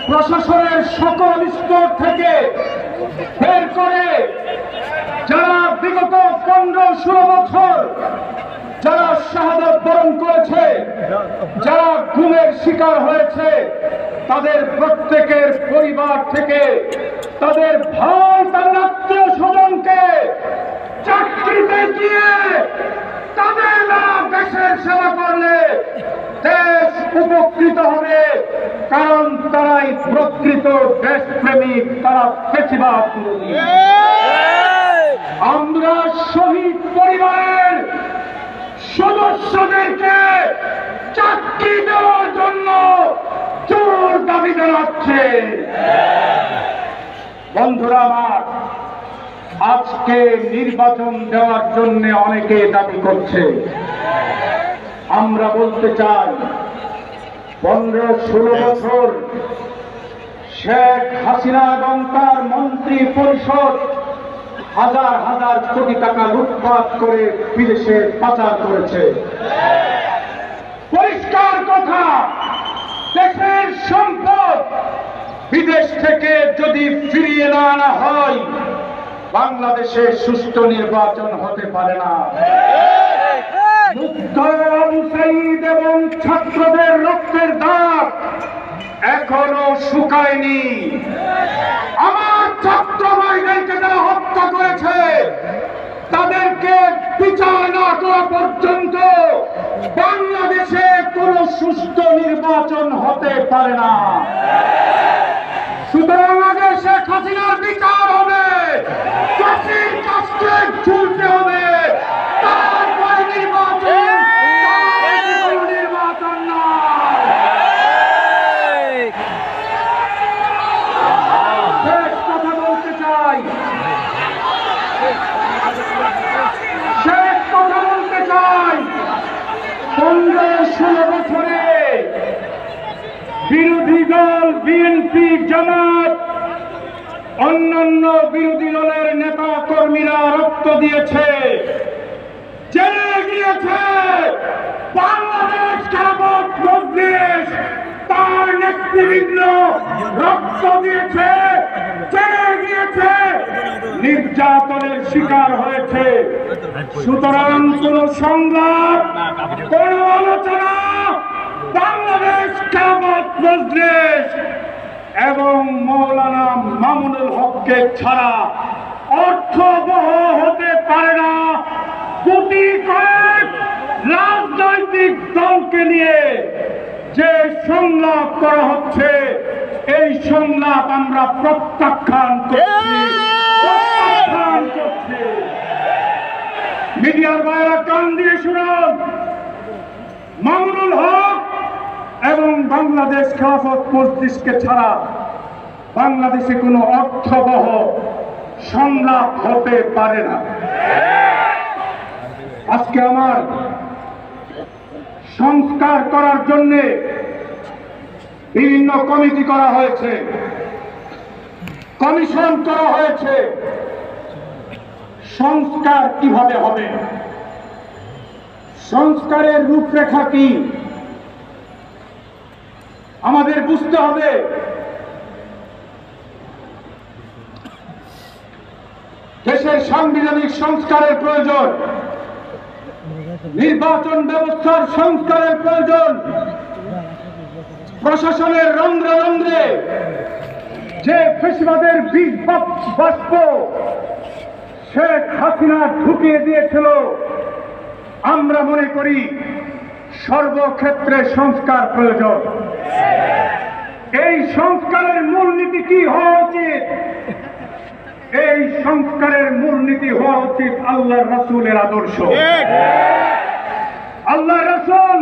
প্রশাসনের সকল স্তর থেকে বের করে যারা বিগত 15-16 বছর যারা শাহাদাত বরণ করেছে, যারা গুমের শিকার হয়েছে, তাদের প্রত্যেকের পরিবার থেকে তাদের ভাই, তাদের আত্মীয় স্বজনকে চাকরিতে দিয়ে তাদের দেশের সেবা করলে দেশ উপকৃত হবে, কারণ তারাই প্রকৃত দেশপ্রেমিক, তারা ফ্যাসিবাদ বিরোধী। আমরা শহীদ পরিবারের সদস্যদেরকে চাকরি দেওয়ার জন্য জোর দাবি জানাচ্ছে। বন্ধুরা আমার, আজকে নির্বাচন দেওয়ার জন্য অনেকে দাবি করছে। আমরা বলতে চাই 15-16 বছর শেখ হাসিনা এবং তার মন্ত্রী পরিষদ হাজার হাজার কোটি টাকা লুটপাট করে বিদেশে পাচার করেছে। পরিষ্কার কথা, দেশের সম্পদ বিদেশ থেকে যদি ফিরিয়ে না আনা হয়, বাংলাদেশে সুষ্ঠু নির্বাচন হতে পারে না। মুগ্ধ আবু সাঈদ এবং ছাত্রদের রক্তের দাগ এখনো শুকায়নি। আমার ছাত্র ভাইদেরকে যারা হত্যা করেছে, তাদেরকে বিচার না করা পর্যন্ত বাংলাদেশে কোন সুষ্ঠু নির্বাচন হতে পারে না। সুতরাং আগে শেখ হাসিনার বিচার হবে, ফাঁসির কাস্টে ঝুলতে হবে, তারপরে নির্বাচন, নির্বাচন নয়। শেষ কথা বলতে চাই, শেষ কথা বলতে চাই, 15-16 বছরে বিরোধী দল বিএনপি, জামাত, অন্যান্য বিরোধী দলের নেতা কর্মীরা রক্ত দিয়েছে, জেলে গিয়েছে। বাংলাদেশ খেলাফত মজলিস তার নেতৃবৃন্দ রক্ত দিয়েছে, জেলে গিয়েছে, নির্যাতনের শিকার হয়েছে। সুতরাং কোন সংলাপ, কোন আলোচনা বাংলাদেশ খেলাফত মজলিস এবং মৌলানা মামুনুল হককে ছাড়া অর্থবহ হতে পারে না। কোটি কয়েক রাজনৈতিক দলকে নিয়ে যে সংলাপ করা হচ্ছে, এই সংলাপ আমরা প্রত্যাখ্যান করছি। মিডিয়ার বাইরে কান দিয়ে শুনুন, মামুনুল হক এবং বাংলাদেশ খেলাফত মজলিসকে ছাড়া বাংলাদেশে কোনো অর্থবহ সংলাপ হতে পারে না। আজকে আমার সংস্কার করার জন্য বিভিন্ন কমিটি করা হয়েছে, কমিশন করা হয়েছে। সংস্কার কিভাবে হবে, সংস্কারের রূপরেখা কি আমাদের বুঝতে হবে। দেশের সাংবিধানিক সংস্কারের প্রয়োজন, নির্বাচন ব্যবস্থার সংস্কারের প্রয়োজন, প্রশাসনের রন্ধ্রে রন্ধ্রে যে ফ্যাসিবাদের বীজ বাষ্প শেখ হাসিনা ঢুকিয়ে দিয়েছিল, আমরা মনে করি সর্বক্ষেত্রে সংস্কার প্রয়োজন। এই সংস্কারের মূলনীতি কি হওয়া উচিত? এই সংস্কারের মূলনীতি হওয়া উচিত আল্লাহর রাসূলের আদর্শ। আল্লাহর রাসূল